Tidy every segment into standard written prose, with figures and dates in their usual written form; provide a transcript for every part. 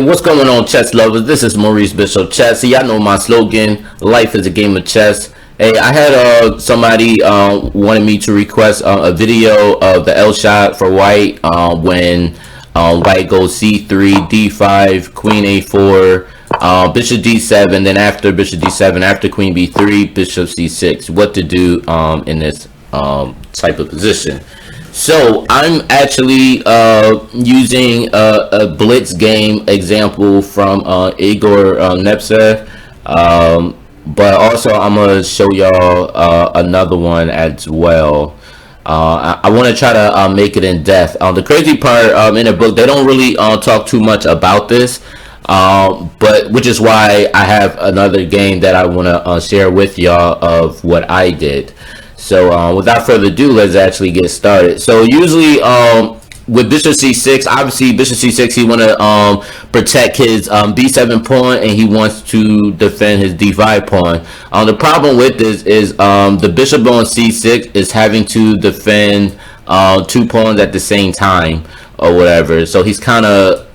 What's going on, chess lovers? This is Maurice Bishop Chess. See, y'all know my slogan, life is a game of chess. Hey, I had somebody wanted me to request a video of the Elshad for white when white goes c3, d5, queen a4, bishop d7, then after bishop d7, after queen b3, bishop c6. What to do in this type of position. So I'm actually using a blitz game example from Igor Nepsev, but also I'm gonna show y'all another one as well. I want to try to make it in depth. The crazy part in the book, they don't really talk too much about this, but which is why I have another game that I want to share with y'all of what I did. So without further ado, let's actually get started. So usually with bishop c6, obviously bishop c6, he want to protect his b7 pawn, and he wants to defend his d5 pawn. The problem with this is the bishop on c6 is having to defend two pawns at the same time or whatever. So he's kind of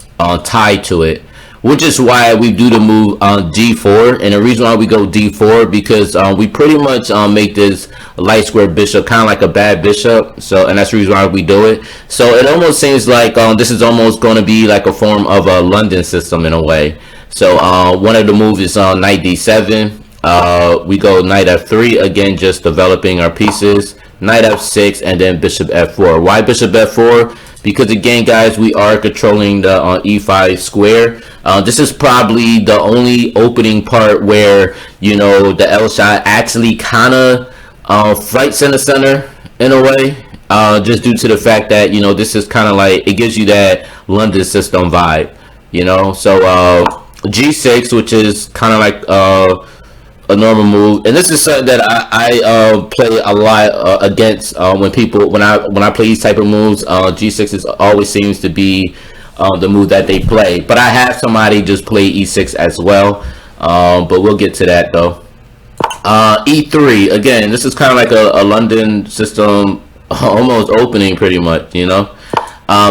tied to it, which is why we do the move on g4. And the reason why we go d4 because we pretty much make this light square bishop kind of like a bad bishop. So, and that's the reason why we do it. So it almost seems like this is almost going to be like a form of a London system in a way. So one of the moves is knight d7. We go knight f3, again just developing our pieces. Knight f6, and then bishop f4. Why bishop f4? Because again, guys, we are controlling the e5 square. This is probably the only opening part where, you know, the Elshad actually kind of fights in the center in a way, just due to the fact that, you know, this is kind of like, it gives you that London system vibe, you know. So g6, which is kind of like a normal move, and this is something that I play a lot against when I play these type of moves. G6 is always seems to be the move that they play, but I have somebody just play e6 as well, but we'll get to that though. E3, again, this is kind of like a London system, almost opening pretty much, you know.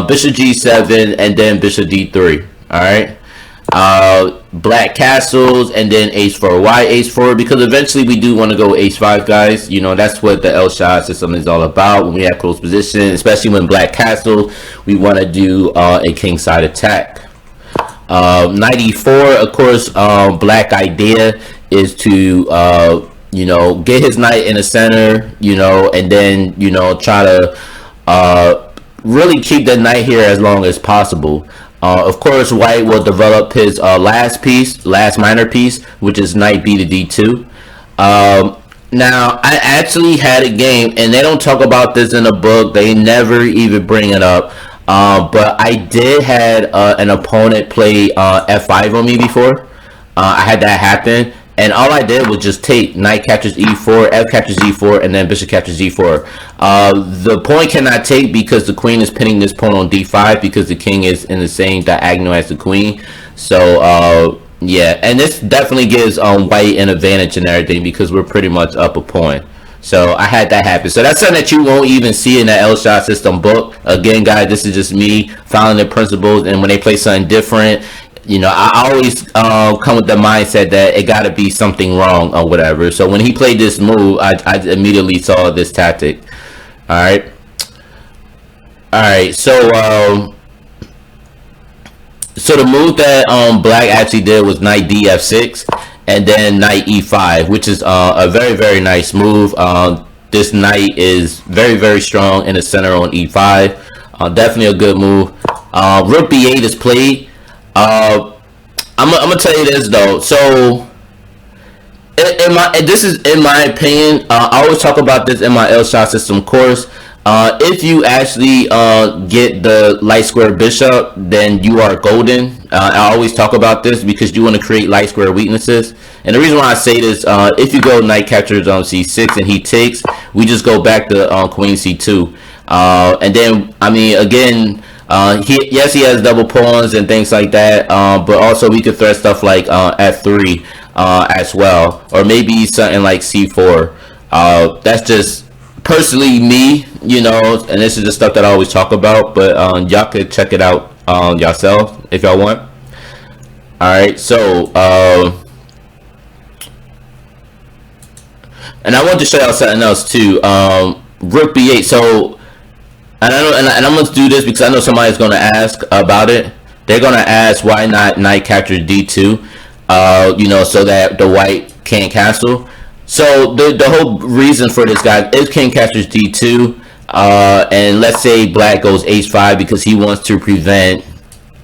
Bishop g7, and then bishop d3. All right. Black castles, and then h4. Why h4? Because eventually we do want to go h5, guys. You know, that's what the Elshad system is all about. When we have close position, especially when black castle, we want to do a kingside attack. Knight e4, of course. Black idea is to you know, get his knight in the center, you know, and then, you know, try to really keep the knight here as long as possible. Of course, white will develop his last minor piece, which is knight b to d2. Now, I actually had a game, and they don't talk about this in the book. They never even bring it up. But I did had an opponent play f5 on me before. I had that happen. And all I did was just take knight captures e4, f captures e4, and then bishop captures e4. The pawn cannot take because the queen is pinning this pawn on d5 because the king is in the same diagonal as the queen. So yeah, and this definitely gives white an advantage and everything because we're pretty much up a pawn. So I had that happen. So that's something that you won't even see in the Elshad system book. Again, guys, this is just me following the principles, and when they play something different, you know, I always come with the mindset that it got to be something wrong or whatever. So when he played this move, I immediately saw this tactic. All right. So so the move that black actually did was knight df6, and then knight e5, which is a very, very nice move. This knight is very, very strong in the center on e5. Definitely a good move. Rook b8 is played. I'm gonna tell you this though. So, this is in my opinion. I always talk about this in my Elshad system course. If you actually get the light square bishop, then you are golden. I always talk about this because you want to create light square weaknesses. And the reason why I say this, if you go knight captures on c6 and he takes, we just go back to queen c2, and then I mean again. He has double pawns and things like that, but also we could threat stuff like f3 as well, or maybe something like c4. That's just personally me, you know, and this is the stuff that I always talk about, but y'all could check it out yourself if y'all want. All right, so and I want to show y'all something else too. Rook b8. So and I'm gonna do this because I know somebody's gonna ask about it. They're gonna ask why not knight captures d2. You know, so that the white can't castle. So the whole reason for this, guy, is king captures d2, and let's say black goes h5 because he wants to prevent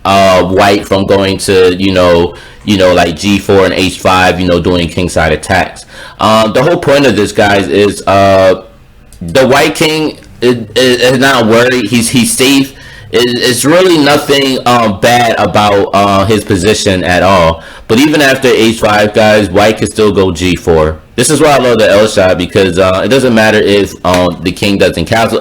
white from going to like g4 and h5, doing kingside attacks. The whole point of this, guys, is the white king is not worried. He's safe. It's really nothing bad about his position at all. But even after h5, guys, white can still go g4. This is why I love the Elshad, because it doesn't matter if the king doesn't castle,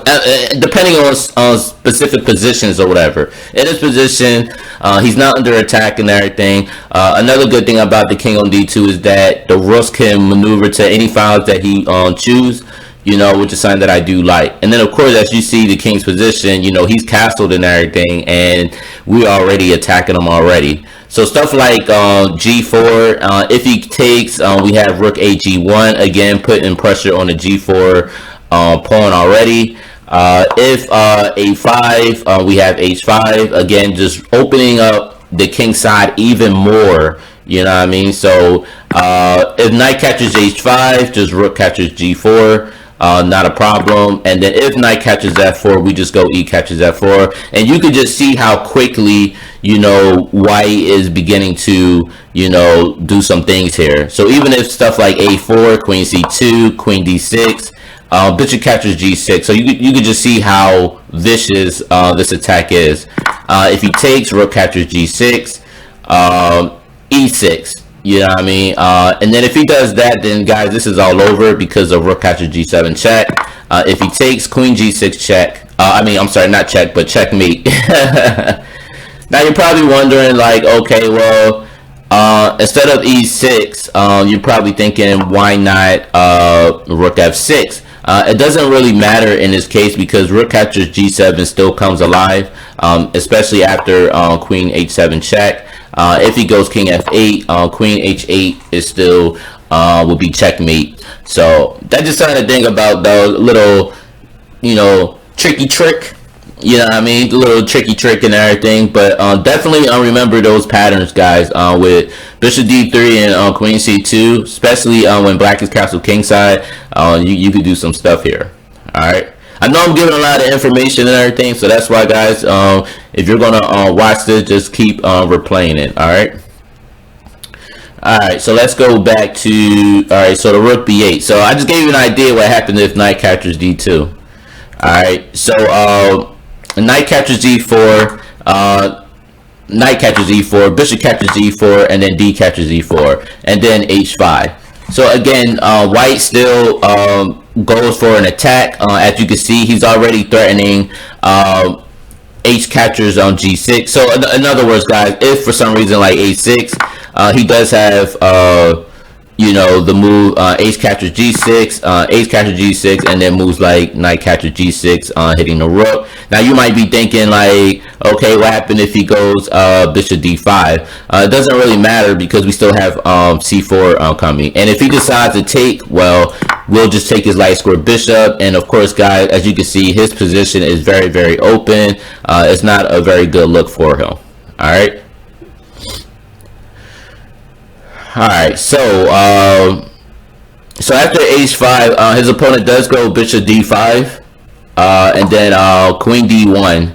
depending on specific positions or whatever. In his position, he's not under attack and everything. Another good thing about the king on d2 is that the rooks can maneuver to any files that he choose, which is something that I do like. And then, of course, as you see the king's position, he's castled and everything, and we're already attacking him already. So stuff like g4, if he takes, we have rook a g1, again, putting pressure on the g4 pawn already. If a5, we have h5, again, just opening up the king side even more, you know what I mean? So if knight catches h5, just rook catches g4. Not a problem. And then if knight catches f4, we just go e catches f4, and you can just see how quickly white is beginning to do some things here. So even if stuff like a4, queen c2, queen d6, bishop captures g6, so you could just see how vicious this attack is. If he takes, rook captures g6, e6. You know what I mean? And then if he does that, then guys, this is all over because of rook captures g7 check. If he takes, queen g6 check. I'm sorry, not check, but checkmate. Now you're probably wondering, like, okay, well, instead of e6, you're probably thinking, why not rook f6? It doesn't really matter in this case because rook captures g7 still comes alive, especially after queen h7 check. If he goes king f8, queen h8 is still will be checkmate. So that's just something to think about, though. Little tricky trick, you know what I mean, the little tricky trick and everything. But definitely remember those patterns, guys, with bishop d3 and queen c2, especially when black is castle kingside. You could do some stuff here. All right, I know I'm giving a lot of information and everything, so that's why, guys, if you're gonna watch this, just keep replaying it. All right, so let's go back to, so the rook b8. So I just gave you an idea what happened if knight captures d2. All right, so knight captures e4, knight catches e4, bishop catches e4, and then d catches e4, and then h5. So again, white still goes for an attack. As you can see, he's already threatening h captures on g6. So in other words, guys, if for some reason like a6, he does have the move h captures g6, h captures g6, and then moves like knight captures g6, hitting the rook. Now you might be thinking, like, okay, what happened if he goes bishop d5? It doesn't really matter because we still have c4 coming. And if he decides to take, well, we'll just take his light square bishop. And of course, guys, as you can see, his position is very, very open. It's not a very good look for him. All right. Alright, so after h5, his opponent does go bishop d5, and then queen d1,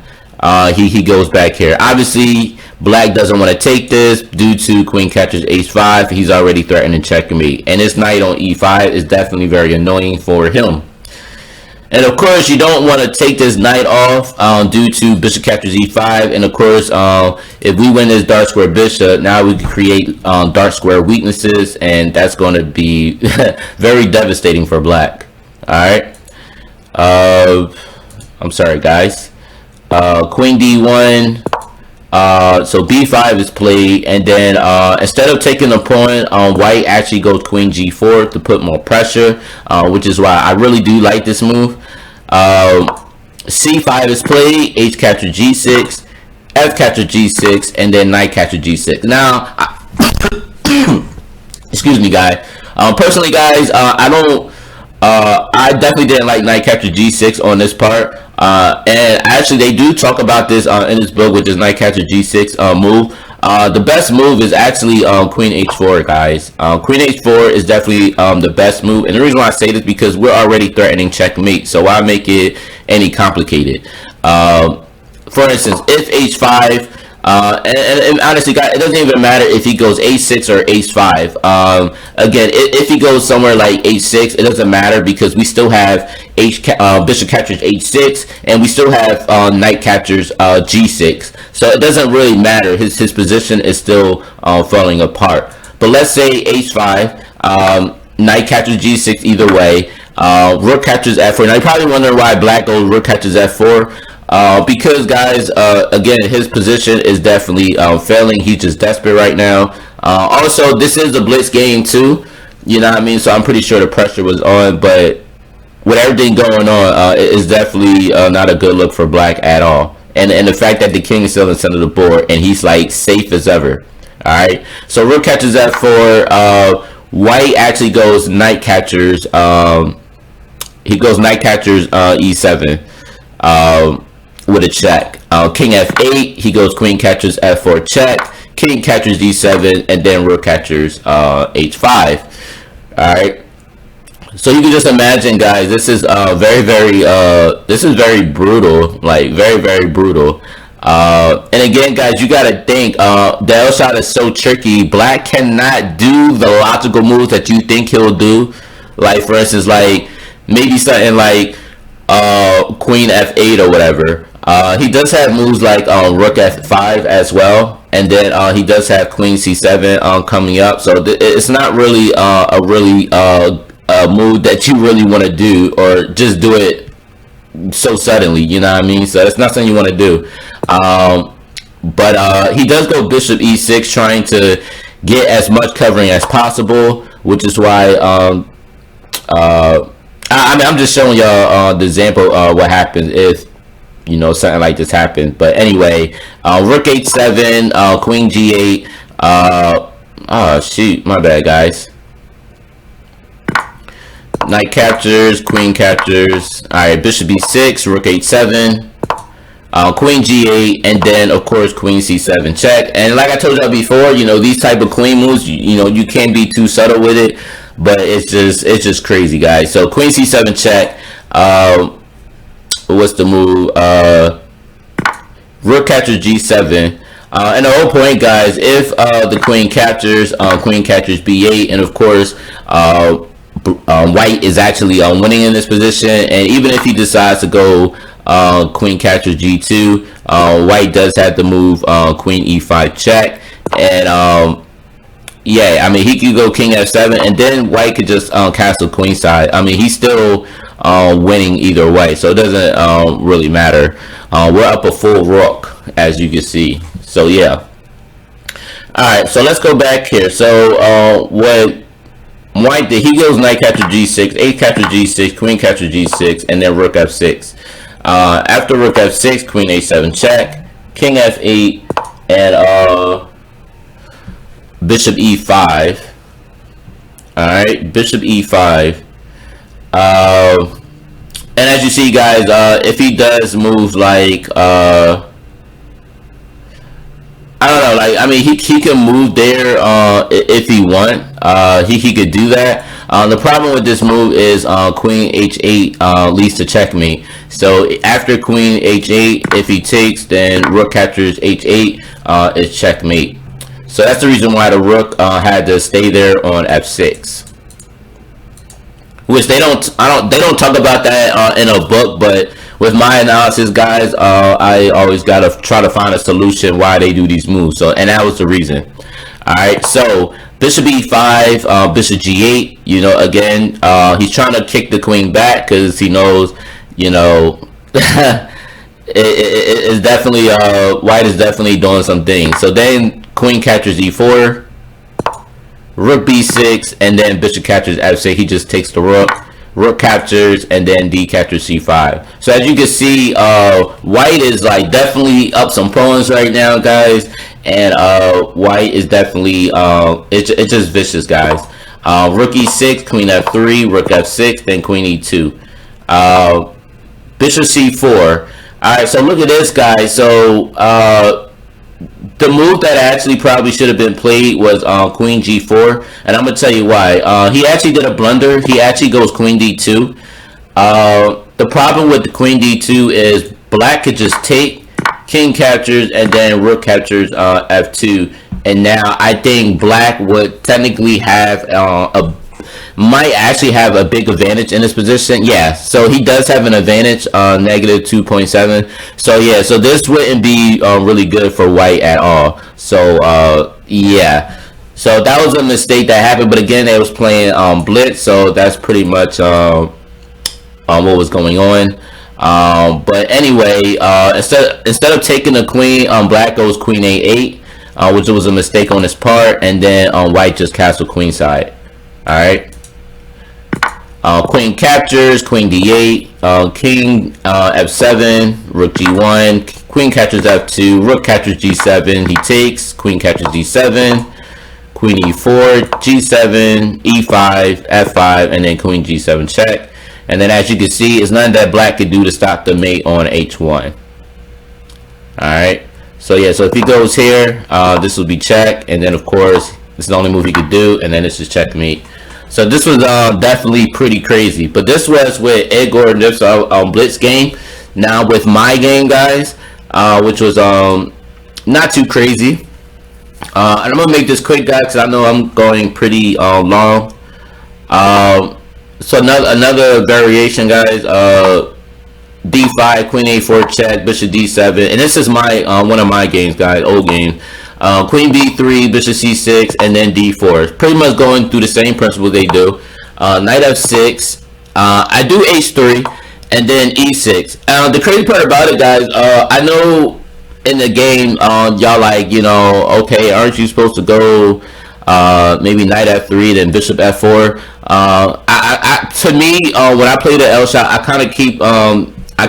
he goes back here. Obviously, black doesn't want to take this due to queen catches h5. He's already threatening checkmate, and this knight on e5 is definitely very annoying for him. And of course, you don't want to take this knight off due to bishop captures e5. And of course, if we win this dark square bishop, now we can create dark square weaknesses, and that's going to be very devastating for black. All right. I'm sorry, guys. Queen d1. So b5 is played, and then instead of taking the pawn, white actually goes queen g4 to put more pressure, which is why I really do like this move. C5 is played, h captures g6, F captures G6, and then knight captures G6. Now, excuse me, guys. Personally, guys, I definitely didn't like knight capture G6 on this part. And actually, they do talk about this in this book, which is knight capture G6 move. The best move is actually Queen H4, guys. Queen H4 is definitely the best move, and the reason why I say this because we're already threatening checkmate, so why make it any complicated? For instance, if H5, and honestly, guys, it doesn't even matter if he goes H6 or H5. Again, if he goes somewhere like H6, it doesn't matter because we still have bishop captures H6, and we still have knight captures G6. So it doesn't really matter. His position is still falling apart. But let's say H5, knight captures G6 either way. Rook captures F4. Now you're probably wondering why black goes rook captures F4. Because guys, again, his position is definitely failing. He's just desperate right now. Also, this is a blitz game too, you know what I mean? So I'm pretty sure the pressure was on, but with everything going on, it is definitely not a good look for black at all. And the fact that the king is still in the center of the board and he's like safe as ever. All right, so rook catches F4. White actually goes knight catchers. He goes knight catchers E7. With a check. King F8, he goes queen catchers F4 check, king catchers D7, and then rook catchers H5. Alright, so you can just imagine, guys, this is very brutal, like very brutal. And again, guys, you gotta think the Elshad is so tricky. Black cannot do the logical moves that you think he'll do, like for instance, like maybe something like queen F8 or whatever. He does have moves like rook F5 as well, and then he does have queen C7 coming up. So it's not really a move that you really want to do, or just do it so suddenly, you know what I mean? So it's not something you want to do. But he does go bishop E6, trying to get as much covering as possible, which is why I mean, I'm just showing y'all the example of what happens if, you know, something like this happened. But anyway, rook H7, queen G8. Oh shoot, my bad, guys. Knight captures, queen captures. All right, bishop B6, rook H7, queen G8, and then of course queen C7 check. And like I told y'all before, you know, these type of queen moves, you know, you can't be too subtle with it, but it's just crazy, guys. So queen C7 check. What's the move? Rook captures G7. And the whole point, guys, if the queen captures B8, and of course white is actually winning in this position, and even if he decides to go queen captures G2, white does have to move queen E5 check, and yeah, I mean, he could go king F7, and then white could just castle queen side. I mean, he's still winning either way, so it doesn't really matter. We're up a full rook, as you can see. So yeah. Alright, so let's go back here. So what white did, he goes knight capture G6, a capture G6, queen capture G6, and then rook F6. After rook F6, queen A7 check, king F8, and bishop E5. Alright, bishop E5. And as you see, guys, if he does moves like I don't know, like, I mean, he can move there if he want. He could do that. The problem with this move is queen H8 leads to checkmate. So after queen H8, if he takes, then rook captures H8 is checkmate. So that's the reason why the rook had to stay there on F6. Which they don't talk about that in a book, but with my analysis, guys, I always gotta try to find a solution why they do these moves. So, and that was the reason. All right, so bishop E5, bishop G8. You know, again, he's trying to kick the queen back because he knows, you know, it's definitely white is definitely doing some things. So then queen captures E4. Rook B6, and then bishop captures F6. He just takes the rook. rook captures, and then d captures c5. So as you can see, white is like definitely up some pawns right now, guys, and white is definitely it's just vicious, guys. Rook e6, queen f3, rook f6, then queen e2, bishop c4. All right, so look at this, guys. So the move that actually probably should have been played was queen g4, and I'm gonna tell you why. He actually did a blunder. He actually goes queen d2. The problem with the queen d2 is black could just take, king captures, and then rook captures f2, and now I think black would technically have might actually have a big advantage in this position. Yeah, so he does have an advantage, negative 2.7. So yeah, so this wouldn't be really good for white at all. So yeah, so that was a mistake that happened. But again, they was playing blitz, so that's pretty much what was going on. But anyway, instead of taking the queen, black goes queen a8, which was a mistake on his part, and then white just castle queenside. All right. Queen captures, queen d8, king f7, rook g1, queen captures f2, rook captures g7, he takes, queen captures d7, queen e4, g7, e5, f5, and then queen g7 check. And then as you can see, it's nothing that black can do to stop the mate on h1. Alright, so yeah, so if he goes here, this will be check, and then of course, this is the only move he could do, and then this is checkmate. So this was definitely pretty crazy. But this was with Ed Gordon blitz game. Now with my game, guys, which was not too crazy. And I'm gonna make this quick, guys, because I know I'm going pretty long. So another variation, guys. D5, queen a4 check, bishop d7, and this is my one of my games, guys, old game. Queen b3, bishop c6, and then d4. Pretty much going through the same principle they do. Knight f6. I do h3, and then e6. The crazy part about it, guys, I know in the game, y'all like, you know, okay, aren't you supposed to go maybe knight f3, then bishop f4? To me, when I play the Elshad, I kind of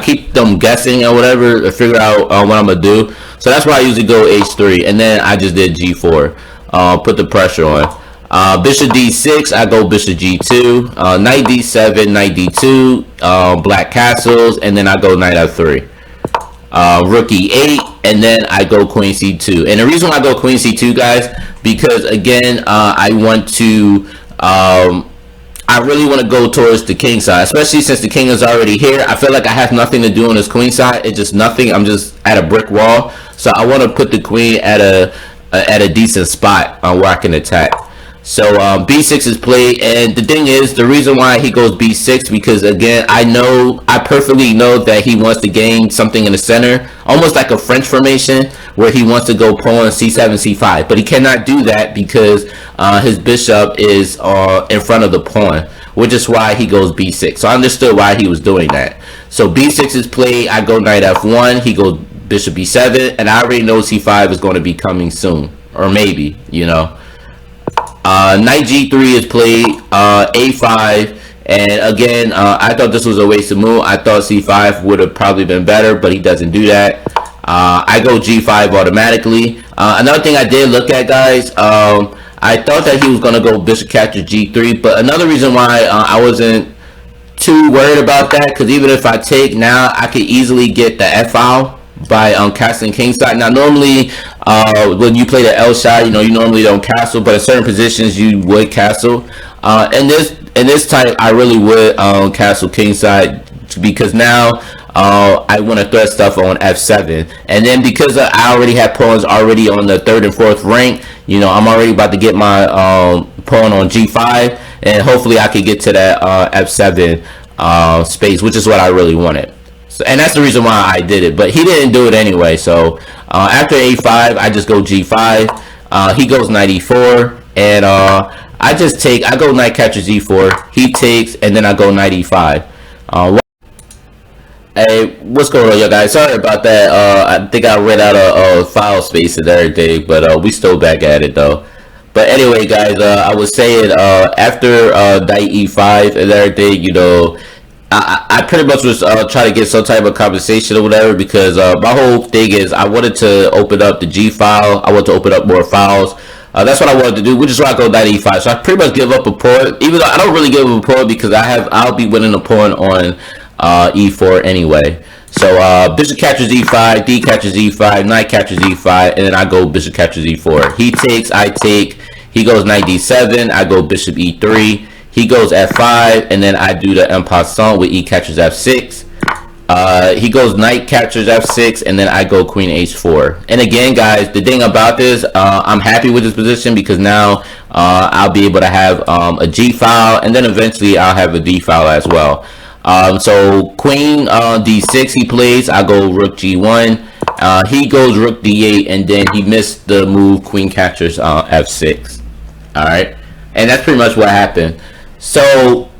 keep them guessing or whatever to figure out what I'm gonna do. So that's why I usually go h3, and then I just did g4, put the pressure on. Bishop d6, I go bishop g2, knight d7, knight d2, black castles, and then I go knight f3. Rook e8, and then I go queen c2. And the reason why I go queen c2, guys, because again, I want to I really want to go towards the king side, especially since the king is already here. I feel like I have nothing to do on this queen side. It's just nothing. I'm just at a brick wall. So I want to put the queen at a decent spot where I can attack. So b6 is played, and the thing is, the reason why he goes b6, because again, I perfectly know that he wants to gain something in the center, almost like a French formation, where he wants to go pawn c7, c5, but he cannot do that because his bishop is in front of the pawn, which is why he goes b6. So I understood why he was doing that. So b6 is played, I go knight f1, he goes bishop b7, and I already know c5 is going to be coming soon, or maybe, you know. Knight g3 is played, a5, and again, I thought this was a wasted move. I thought c5 would have probably been better, but he doesn't do that. I go g5 automatically. Another thing I did look at, guys, I thought that he was going to go bishop capture g3, but another reason why I wasn't too worried about that, because even if I take now, I could easily get the f-file by castling kingside. Now normally when you play the Elshad, you know, you normally don't castle, but in certain positions you would castle. In this type, I really would castle kingside, because now I want to threat stuff on f7, and then because I already have pawns already on the 3rd and 4th rank, you know, I'm already about to get my pawn on g5, and hopefully I could get to that f7 space, which is what I really wanted. So, and that's the reason why I did it, but he didn't do it anyway. So after a5, I just go g5. He goes knight e4, and I just take. I go knight captures e4. He takes, and then I go knight e5. Hey, what's going on, y'all guys? Sorry about that. I think I ran out of file space and everything, but we still back at it though. But anyway, guys, I was saying after knight e5 and everything, you know, I pretty much was trying to get some type of compensation or whatever, because my whole thing is I wanted to open up the G file. I want to open up more files. That's what I wanted to do, which is why I go knight e5. So I pretty much give up a pawn, even though I don't really give up a pawn because I'll be winning a pawn on e4 anyway. So bishop captures e5, d captures e5, knight captures e5, and then I go bishop captures e4. He takes, I take. He goes knight d7. I go bishop e3. He goes f5, and then I do the en passant with e captures f6. He goes knight captures f6, and then I go queen h4. And again, guys, the thing about this, I'm happy with this position because now I'll be able to have a g file, and then eventually I'll have a d file as well. So queen d6 he plays. I go rook g1. He goes rook d8, and then he missed the move queen captures f6. All right, and that's pretty much what happened. So,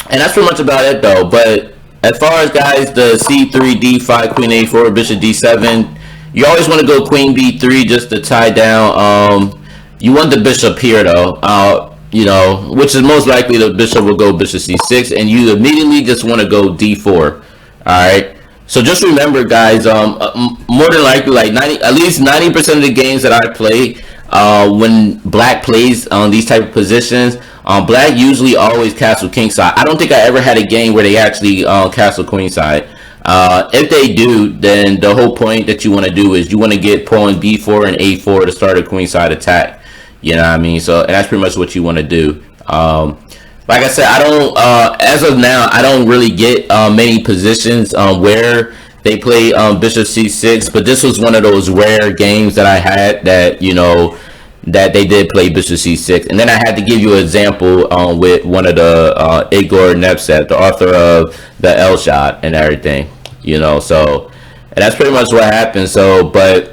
and that's pretty much about it though. But as far as, guys, the c3, d5, queen a4, bishop d7, you always want to go queen b3 just to tie down. You want the bishop here though, you know, which is most likely the bishop will go bishop c6, and you immediately just want to go d4. All right. So just remember, guys, more than likely, like at least 90% of the games that I play, when black plays on these type of positions, black usually always castle kingside. I don't think I ever had a game where they actually castle queenside. If they do, then the whole point that you want to do is you want to get pawn b4 and a4 to start a queenside attack. You know what I mean? So, and that's pretty much what you want to do. Like I said, I don't, as of now, I don't really get many positions where they play bishop c6, but this was one of those rare games that I had that, you know, that they did play bishop c6. And then I had to give you an example with one of the Igor Nevsat, the author of the Elshad and everything, you know. So, and that's pretty much what happened. So, but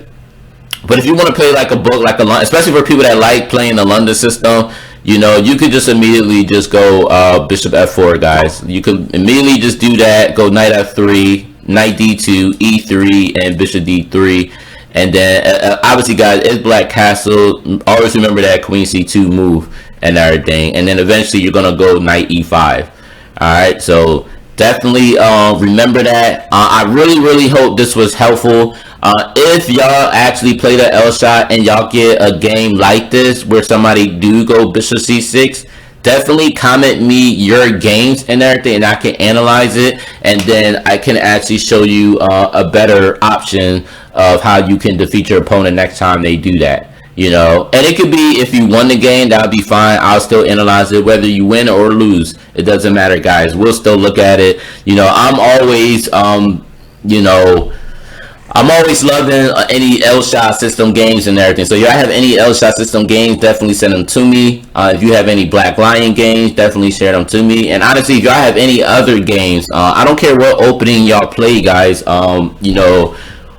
if you want to play like a book, like especially for people that like playing the London system, you know, you could just immediately just go bishop f4, guys. You could immediately just do that, go knight f3, knight d2, e3, and bishop d3. And then obviously, guys, it's black castle. Always remember that queen c2 move and everything. And then eventually you're gonna go knight e5. All right, so definitely remember that. I really hope this was helpful. If y'all actually play the Elshad and y'all get a game like this where somebody do go bishop c6, definitely comment me your games and everything, and I can analyze it, and then I can actually show you a better option of how you can defeat your opponent next time they do that, you know. And it could be if you won the game, that'll be fine. I'll still analyze it. Whether you win or lose, it doesn't matter, guys. We'll still look at it. You know, I'm always you know, I'm always loving any Elshad system games and everything. So if y'all have any Elshad system games, definitely send them to me. If you have any Black Lion games, definitely share them to me. And honestly, if y'all have any other games, I don't care what opening y'all play, guys. You know,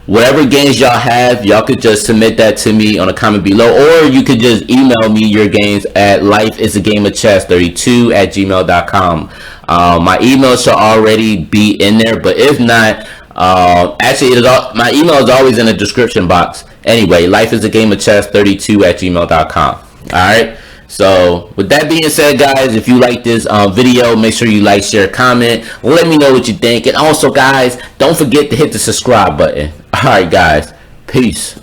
whatever games y'all have, y'all could just submit that to me on a comment below, or you could just email me your games at lifeisagameofchess32@gmail.com. My email should already be in there, but if not, actually my email is always in the description box. Anyway, lifeisagameofchess32@gmail.com. All right. So with that being said, guys, if you like this video, make sure you like, share, comment. Let me know what you think. And also, guys, don't forget to hit the subscribe button. All right, guys. Peace.